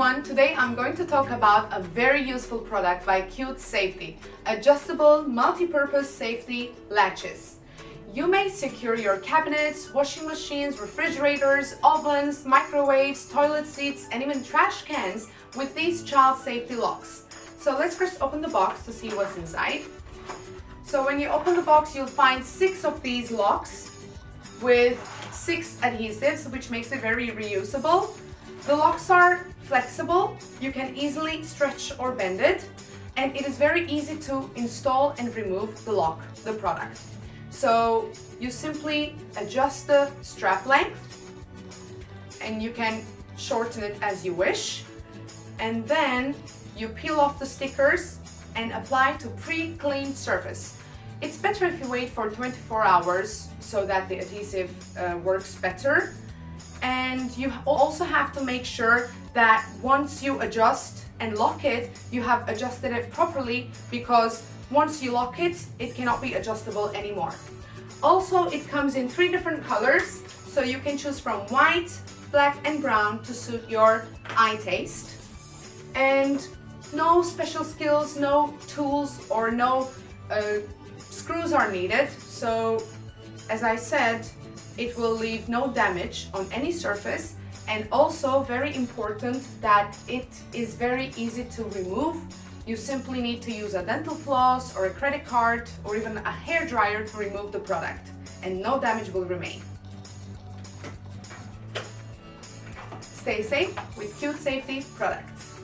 everyone, today I'm going to talk about a very useful product by Cutesfety, adjustable multi-purpose safety latches. You may secure your cabinets, washing machines, refrigerators, ovens, microwaves, toilet seats, and even trash cans with these child safety locks. So let's first open the box to see what's inside. So when you open the box, you'll find 6 of these locks with 6 adhesives, which makes it very reusable. The locks are flexible, you can easily stretch or bend it, and it is very easy to install and remove the product. So you simply adjust the strap length and you can shorten it as you wish, and then you peel off the stickers and apply to pre-cleaned surface. It's better if you wait for 24 hours so that the adhesive works better. And you also have to make sure that once you adjust and lock it, you have adjusted it properly, because once you lock it, it cannot be adjustable anymore. Also, it comes in 3 different colors, so you can choose from white, black and brown to suit your eye taste. And no special skills, no tools or no screws are needed. So as I said, it will leave no damage on any surface, and also very important that it is very easy to remove. You simply need to use a dental floss or a credit card or even a hair dryer to remove the product, and no damage will remain. Stay safe with Cutesfety products.